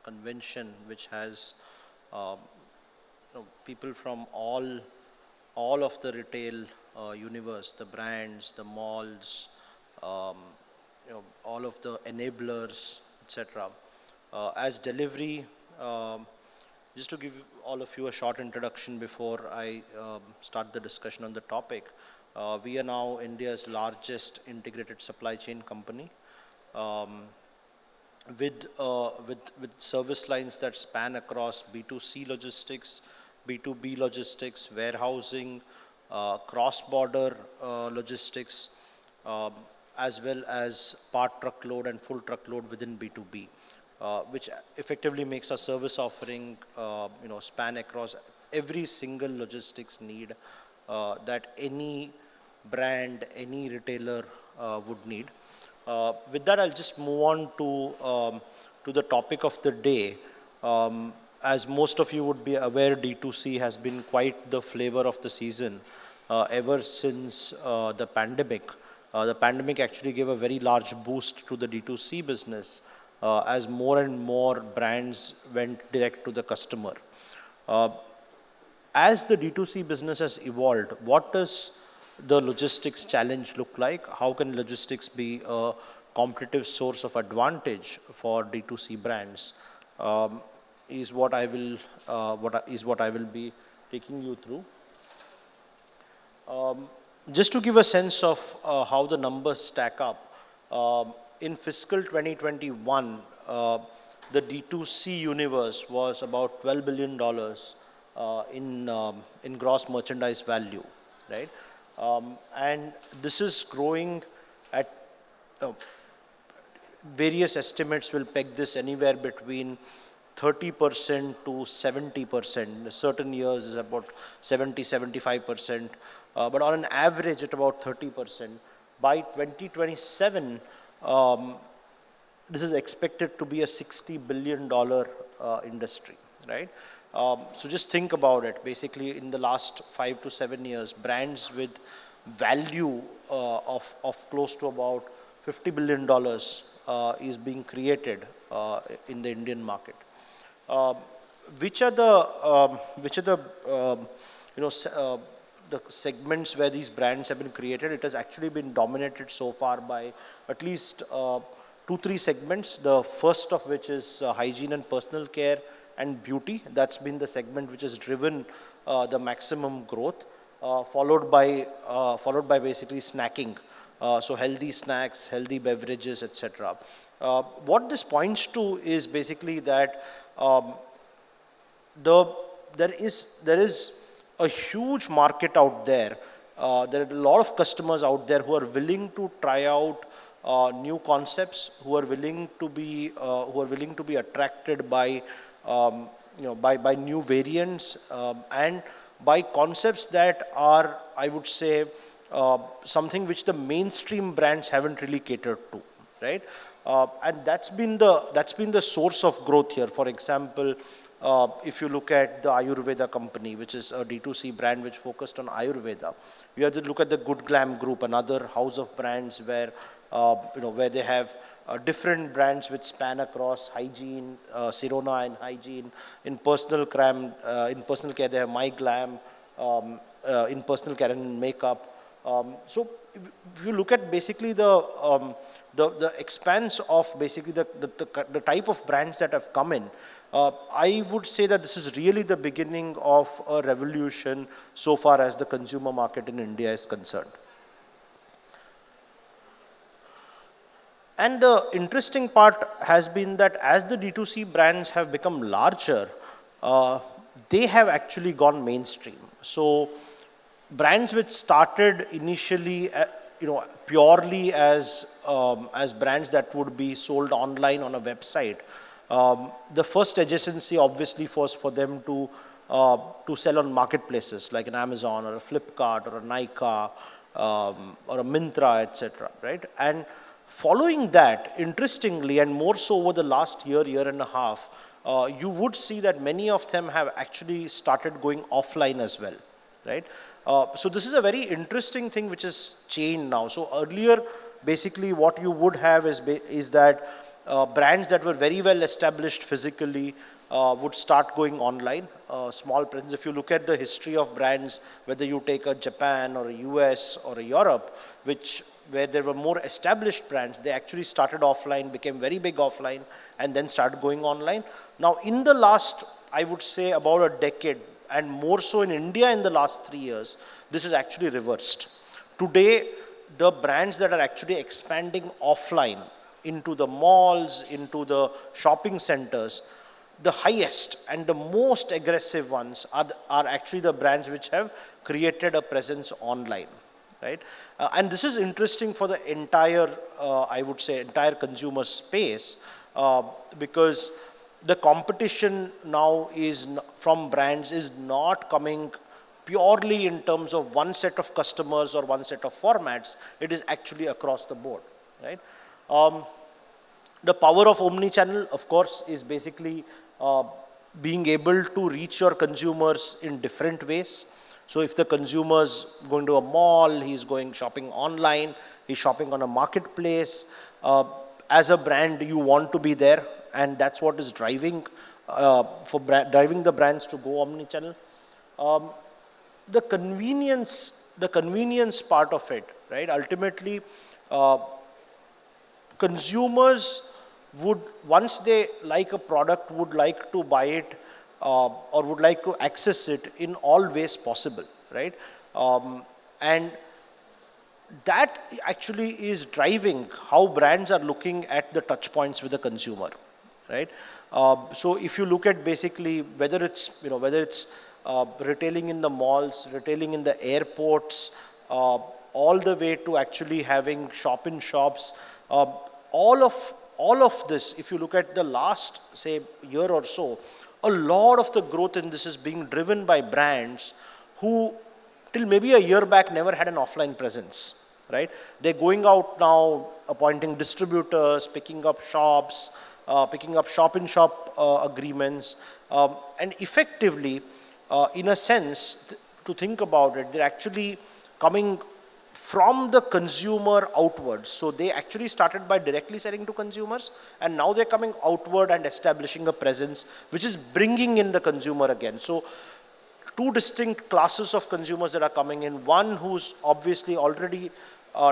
convention, which has uh, people from all of the retail universe, the brands, the malls, um, all of the enablers, etc. As Delhivery, um, just to give all of you a short introduction before I start the discussion on the topic, we are now India's largest integrated supply chain company. Um, with service lines that span across B2C logistics, B2B logistics, warehousing, cross-border logistics, um, as well as part truckload and full truckload within B2B, which effectively makes our service offering, span across every single logistics need that any brand, any retailer would need. With that, I'll just move on to the topic of the day. As most of you would be aware, D2C has been quite the flavor of the season ever since the pandemic. The pandemic actually gave a very large boost to the D2C business as more and more brands went direct to the customer. Uh, as the D2C business has evolved, what does the logistics challenge look like? How can logistics be a competitive source of advantage for D2C brands? Is what I will what I will be taking you through. Just to give a sense of how the numbers stack up, in fiscal 2021, the D2C universe was about $12 billion in gross merchandise value, right? And this is growing at uh, various estimates will peg this anywhere between 30% to 70%. Certain years is about 70, 75%, but on an average at about 30%. By 2027, this is expected to be a $60 billion industry, right? So just think about it. Basically, in the last 5 to 7 years, brands with value of close to about $50 billion is being created in the Indian market. Um, which are the the segments where these brands have been created? It has actually been dominated so far by at least two, three segments. The first of which is hygiene and personal care and beauty. That's been the segment which has driven the maximum growth, followed by basically snacking. So healthy snacks, healthy beverages, etc. What this points to is basically that um, there is a huge market out there. There are a lot of customers out there who are willing to try out new concepts, who are willing to be attracted by by new variants and by concepts that are, I would say, something which the mainstream brands haven't really catered to, right? And that's been the source of growth here. For example, if you look at the Ayurveda company, which is a D2C brand which focused on Ayurveda, you have to look at the Good Glam Group, another house of brands where where they have different brands which span across hygiene, Sirona and hygiene. In personal care, they have My Glam. In personal care and makeup. So if you look at basically the expanse of basically the type of brands that have come in, I would say that this is really the beginning of a revolution so far as the consumer market in India is concerned. And the interesting part has been that as the D2C brands have become larger, uh, they have actually gone mainstream. So brands which started initially, purely as brands that would be sold online on a website, the first adjacency obviously was for them to sell on marketplaces like an Amazon or a Flipkart or a Nykaa or a Myntra, etc. Right? And following that, interestingly, and more so over the last year and a half, you would see that many of them have actually started going offline as well, right? So this is a very interesting thing which is changed now. So earlier, basically, what you would have is that brands that were very well established physically would start going online. Small presence. If you look at the history of brands, whether you take a Japan or a US or a Europe, where there were more established brands, they actually started offline, became very big offline, and then started going online. Now, in the last, I would say, about a decade, and more so in India in the last 3 years, this is actually reversed. Today, the brands that are actually expanding offline into the malls, into the shopping centers, the highest and the most aggressive ones are actually the brands which have created a presence online, right? And this is interesting for the entire, I would say, entire consumer space, because the competition now from brands is not coming purely in terms of one set of customers or one set of formats. It is actually across the board, right? The power of omnichannel, of course, is basically being able to reach your consumers in different ways. So if the consumer's going to a mall, he's going shopping online, he's shopping on a marketplace, as a brand, you want to be there, and that's what is driving driving the brands to go omnichannel. The convenience part of it, right? Ultimately, consumers would, once they like a product, would like to buy it or would like to access it in all ways possible, right? And that actually is driving how brands are looking at the touch points with the consumer, right? So if you look at basically whether it's retailing in the malls, retailing in the airports, all the way to actually having shop-in-shops, all of this, if you look at the last, say, year or so, a lot of the growth in this is being driven by brands who, till maybe a year back, never had an offline presence, right? They're going out now, appointing distributors, picking up shops, picking up shop-in-shop agreements, and effectively, in a sense, to think about it, they're actually coming from the consumer outwards. So they actually started by directly selling to consumers, and now they're coming outward and establishing a presence, which is bringing in the consumer again. So two distinct classes of consumers that are coming in. One who's obviously already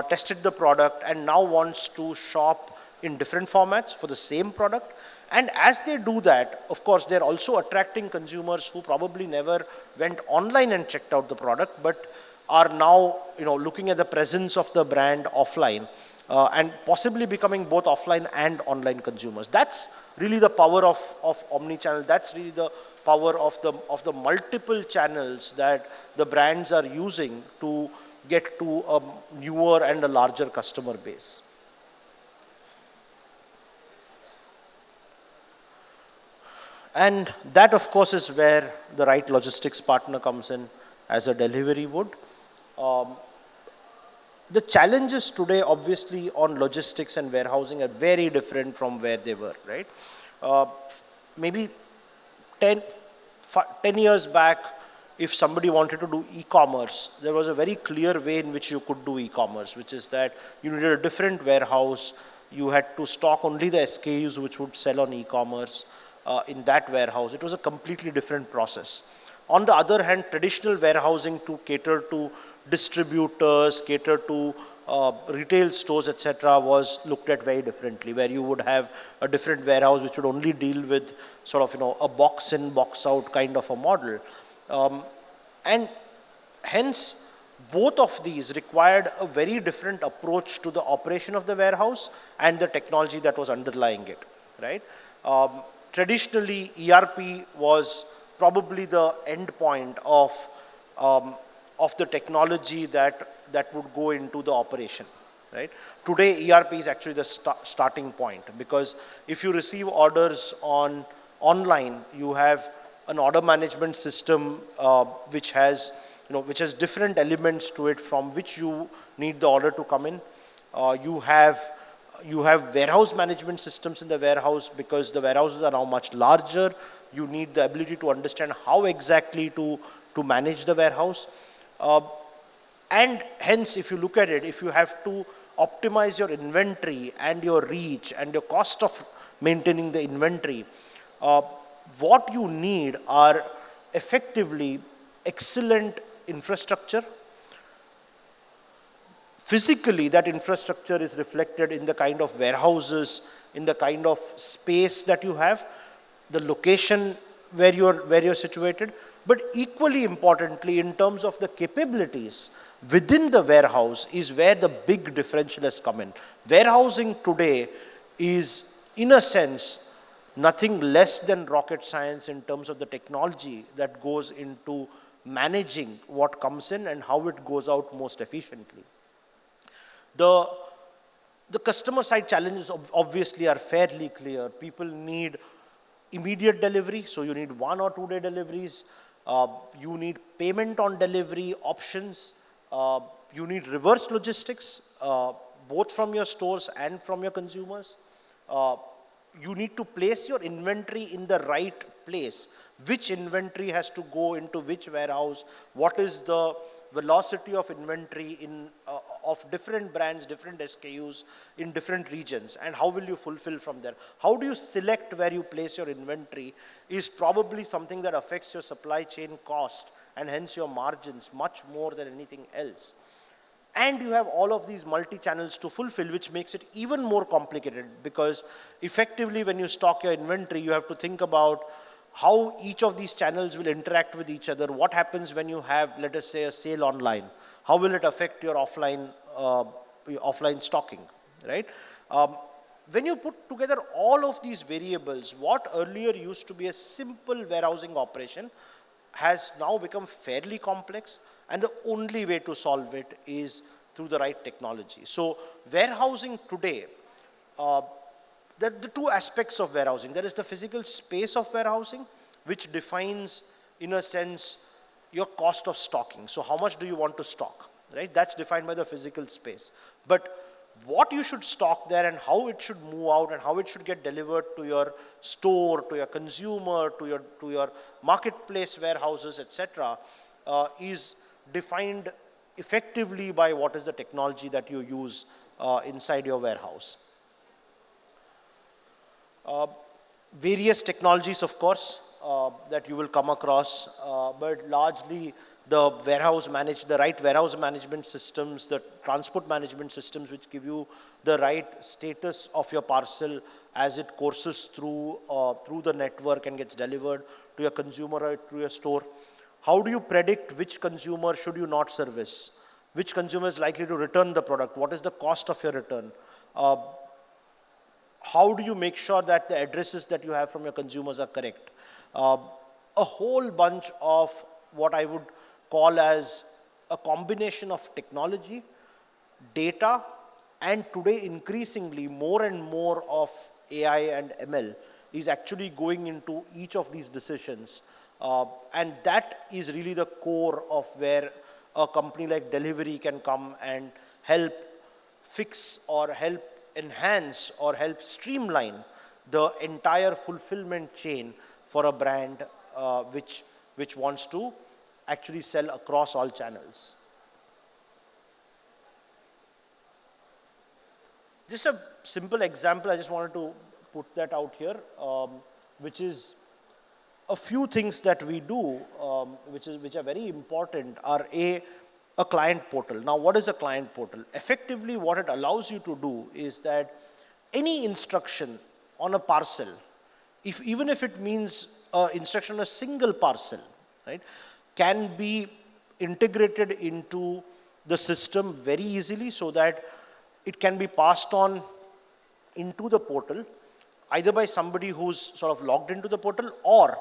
tested the product and now wants to shop in different formats for the same product. And as they do that, of course, they're also attracting consumers who probably never went online and checked out the product, but are now looking at the presence of the brand offline, and possibly becoming both offline and online consumers. That's really the power of omnichannel. That's really the power of the multiple channels that the brands are using to get to a newer and a larger customer base. And that, of course, is where the right logistics partner comes in, as a Delhivery would. The challenges today, obviously, on logistics and warehousing are very different from where they were, right? Maybe 10 years back, if somebody wanted to do e-commerce, there was a very clear way in which you could do e-commerce, which is that you needed a different warehouse. You had to stock only the SKUs which would sell on e-commerce in that warehouse. It was a completely different process. On the other hand, traditional warehousing to cater to distributors, cater to retail stores, etc., was looked at very differently, where you would have a different warehouse which would only deal with sort of a box in, box out kind of a model. And hence, both of these required a very different approach to the operation of the warehouse and the technology that was underlying it, right? Traditionally, ERP was probably the end point of the technology that would go into the operation, right? Today, ERP is actually the starting point, because if you receive orders online, you have an order management system which has different elements to it from which you need the order to come in. You have warehouse management systems in the warehouse, because the warehouses are now much larger. You need the ability to understand how exactly to manage the warehouse. And hence, if you look at it, if you have to optimize your inventory and your reach and your cost of maintaining the inventory, what you need are effectively excellent infrastructure. Physically, that infrastructure is reflected in the kind of warehouses, in the kind of space that you have, the location where you're situated, but equally importantly, in terms of the capabilities within the warehouse is where the big differential has come in. Warehousing today is, in a sense, nothing less than rocket science in terms of the technology that goes into managing what comes in and how it goes out most efficiently. The customer side challenges obviously are fairly clear. People need immediate delivery, so you need 1 or 2 day deliveries. You need payment on delivery options. You need reverse logistics, both from your stores and from your consumers. You need to place your inventory in the right place. Which inventory has to go into which warehouse? What is the velocity of inventory of different brands, different SKUs in different regions, and how will you fulfill from there? How do you select where you place your inventory is probably something that affects your supply chain cost and hence your margins much more than anything else. And you have all of these multi-channels to fulfill, which makes it even more complicated, because effectively when you stock your inventory, you have to think about how each of these channels will interact with each other. What happens when you have, let us say, a sale online? How will it affect your offline stocking, right? When you put together all of these variables, what earlier used to be a simple warehousing operation has now become fairly complex, and the only way to solve it is through the right technology. So warehousing today, there are the 2 aspects of warehousing. There is the physical space of warehousing, which defines, in a sense, your cost of stocking. So how much do you want to stock, right? That's defined by the physical space. But what you should stock there and how it should move out and how it should get delivered to your store, to your consumer, to your marketplace warehouses, etc., is defined effectively by what is the technology that you use inside your warehouse. Various technologies, of course, that you will come across, but largely the right warehouse management systems, the transport management systems, which give you the right status of your parcel as it courses through the network and gets delivered to your consumer or to your store. How do you predict which consumer should you not service? Which consumer is likely to return the product? What is the cost of your return? How do you make sure that the addresses that you have from your consumers are correct? A whole bunch of what I would call as a combination of technology, data, and today increasingly more and more of AI and ML is actually going into each of these decisions. And that is really the core of where a company like Delhivery can come and help fix or help enhance or help streamline the entire fulfillment chain for a brand which wants to actually sell across all channels. Just a simple example, I just wanted to put that out here, which is a few things that we do, which are very important, are a client portal. Now, what is a client portal? Effectively, what it allows you to do is that any instruction on a parcel, even if it means instruction on a single parcel, right, can be integrated into the system very easily so that it can be passed on into the portal, either by somebody who's sort of logged into the portal or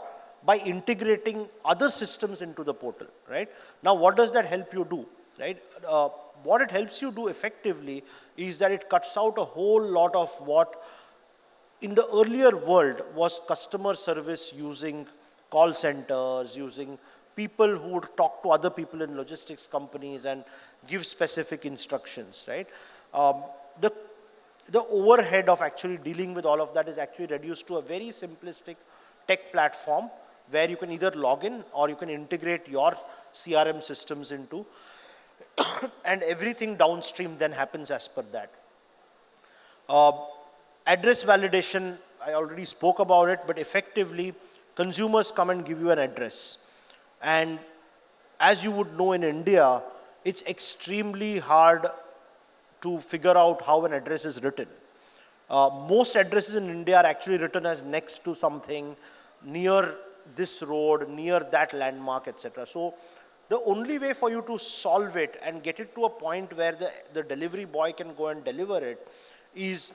by integrating other systems into the portal, right? Now, what does that help you do, right? What it helps you do effectively is that it cuts out a whole lot of what in the earlier world was customer service using call centers, using people who would talk to other people in logistics companies and give specific instructions, right? The overhead of actually dealing with all of that is actually reduced to a very simplistic tech platform where you can either log in or you can integrate your CRM systems into. and everything downstream then happens as per that. Uh, Address validation, I already spoke about it, but effectively, consumers come and give you an address. And as you would know in India, it's extremely hard to figure out how an address is written. Most addresses in India are actually written as next to something, near this road, near that landmark, etc. So the only way for you to solve it and get it to a point where the delivery boy can go and deliver it is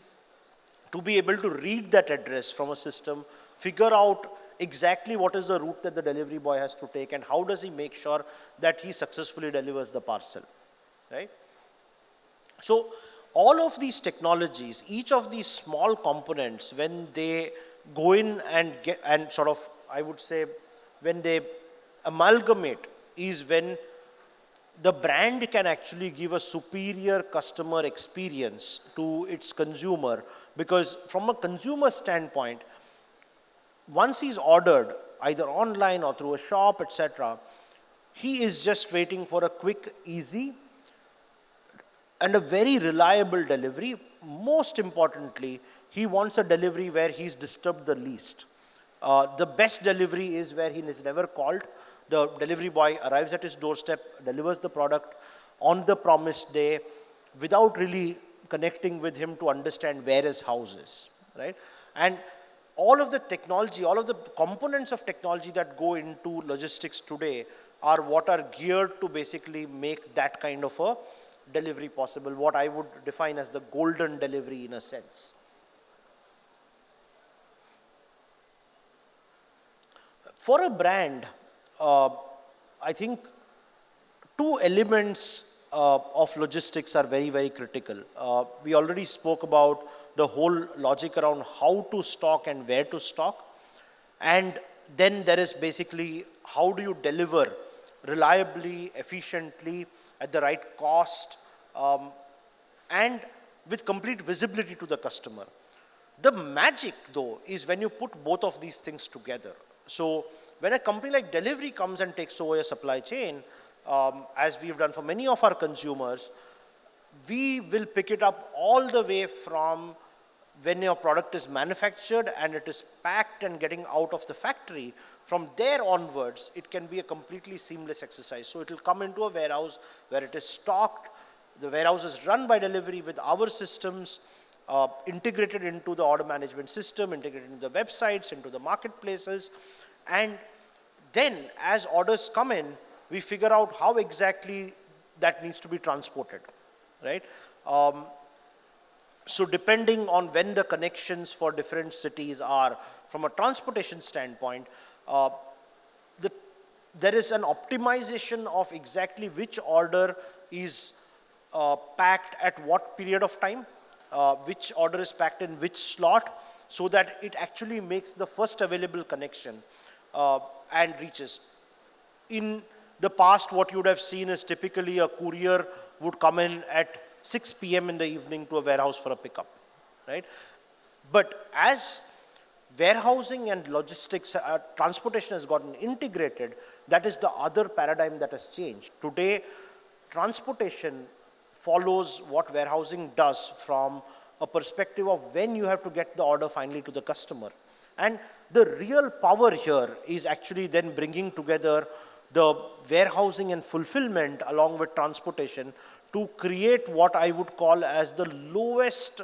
to be able to read that address from a system, figure out exactly what is the route that the delivery boy has to take and how does he make sure that he successfully delivers the parcel, right? So all of these technologies, each of these small components, when they go in and get, and sort of, I would say, when they amalgamate, is when the brand can actually give a superior customer experience to its consumer. Because from a consumer standpoint, once he's ordered, either online or through a shop, etc., he is just waiting for a quick, easy, and a very reliable delivery. Most importantly, he wants a delivery where he's disturbed the least. The best delivery is where he is never called. The delivery boy arrives at his doorstep, delivers the product on the promised day without really connecting with him to understand where his house is, right? And all of the technology, all of the components of technology that go into logistics today are what are geared to basically make that kind of a delivery possible, what I would define as the golden delivery in a sense. For a brand, I think two elements of logistics are very, very critical. We already spoke about the whole logic around how to stock and where to stock. And then there is basically how do you deliver reliably, efficiently, at the right cost, and with complete visibility to the customer. The magic, though, is when you put both of these things together. So when a company like Delhivery comes and takes over your supply chain, as we've done for many of our consumers, we will pick it up all the way from when your product is manufactured and it is packed and getting out of the factory. From there onwards, it can be a completely seamless exercise. So it will come into a warehouse where it is stocked. The warehouse is run by Delhivery with our systems, integrated into the order management system, integrated into the websites, into the marketplaces. And then as orders come in, we figure out how exactly that needs to be transported, right? So depending on when the connections for different cities are, from a transportation standpoint, there is an optimization of exactly which order is packed at what period of time, which order is packed in which slot, so that it actually makes the first available connection and reaches. In the past, what you would have seen is typically a courier would come in at 6 p.m. in the evening to a warehouse for a pickup, right? But as warehousing and logistics, transportation has gotten integrated, that is the other paradigm that has changed. Today, transportation follows what warehousing does from a perspective of when you have to get the order finally to the customer. And the real power here is actually then bringing together the warehousing and fulfillment along with transportation to create what I would call as the lowest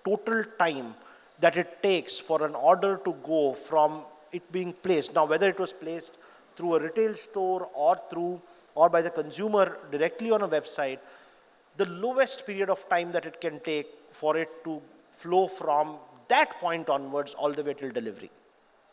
total time that it takes for an order to go from it being placed. Now, whether it was placed through a retail store or by the consumer directly on a website, the lowest period of time that it can take for it to flow from that point onwards all the way till delivery,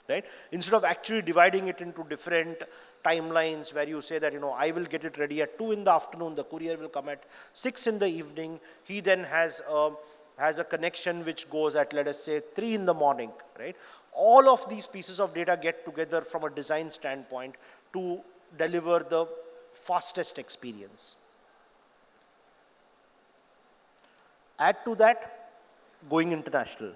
right? Instead of actually dividing it into different timelines where you say that, I will get it ready at 2 in the afternoon, the courier will come at 6 in the evening, he then has a connection which goes at, let us say, 3 in the morning, right? All of these pieces of data get together from a design standpoint to deliver the fastest experience. Add to that, going international.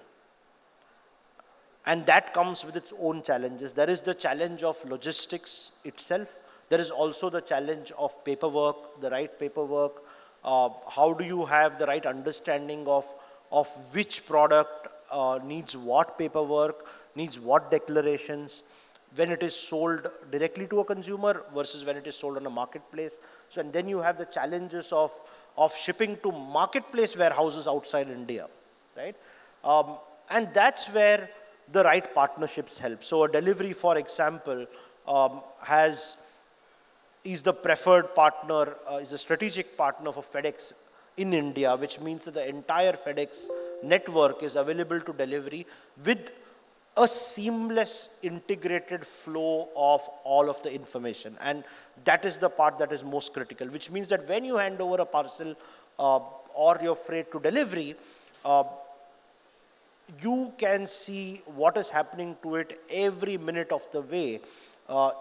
And that comes with its own challenges. There is the challenge of logistics itself. There is also the challenge of paperwork, the right paperwork. How do you have the right understanding of which product needs what paperwork, needs what declarations, when it is sold directly to a consumer versus when it is sold on a marketplace. So, and then you have the challenges of shipping to marketplace warehouses outside India, right? And that's where the right partnerships help. So a delivery, for example, is the preferred partner, is a strategic partner for FedEx in India, which means that the entire FedEx network is available to delivery with a seamless integrated flow of all of the information. And that is the part that is most critical, which means that when you hand over a parcel or your freight to delivery, you can see what is happening to it every minute of the way,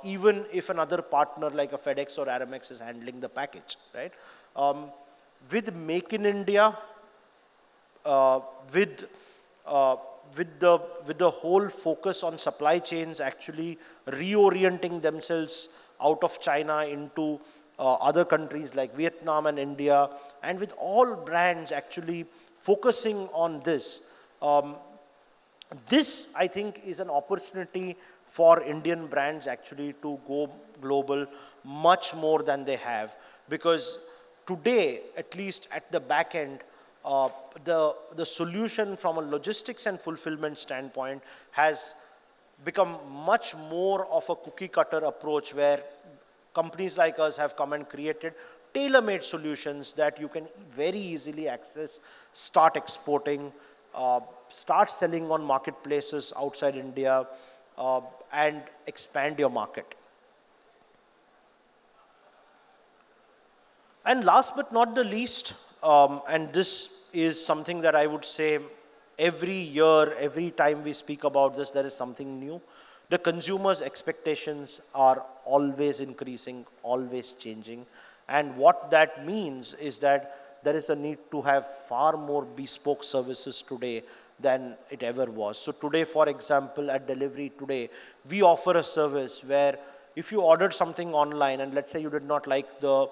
even if another partner like a FedEx or Aramex is handling the package, right? With Make in India, with the whole focus on supply chains actually reorienting themselves out of China into other countries like Vietnam and India, and with all brands actually focusing on this, this I think is an opportunity for Indian brands actually to go global much more than they have, because today, at least at the back end, the solution from a logistics and fulfillment standpoint has become much more of a cookie cutter approach, where companies like us have come and created tailor-made solutions that you can very easily access, start exporting, start selling on marketplaces outside India, and expand your market. And last but not the least, and this is something that I would say every year, every time we speak about this, there is something new. The consumers' expectations are always increasing, always changing. And what that means is that there is a need to have far more bespoke services today than it ever was. So today, for example, at Delhivery today, we offer a service where if you ordered something online and let's say you did not like the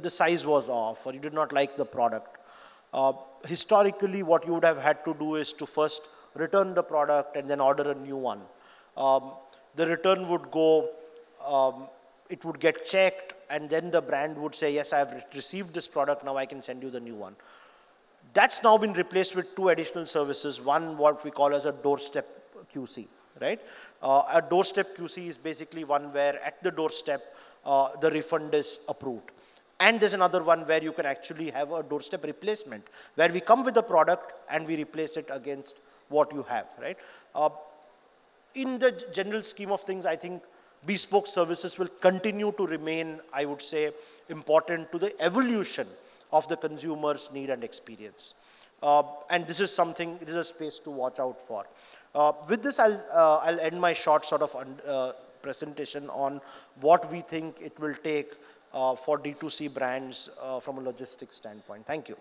size was off, or you did not like the product, historically what you would have had to do is to first return the product and then order a new one. The return would go, it would get checked, and then the brand would say, yes, I have received this product, now I can send you the new one. That's now been replaced with two additional services. One, what we call as a doorstep QC, right? A doorstep QC is basically one where at the doorstep, the refund is approved. And there's another one where you can actually have a doorstep replacement, where we come with the product and we replace it against what you have, right? In the general scheme of things, I think bespoke services will continue to remain, I would say, important to the evolution of the consumer's need and experience. And this is something, this is a space to watch out for. With this, I'll end my short sort of presentation on what we think it will take for D2C brands from a logistics standpoint. Thank you.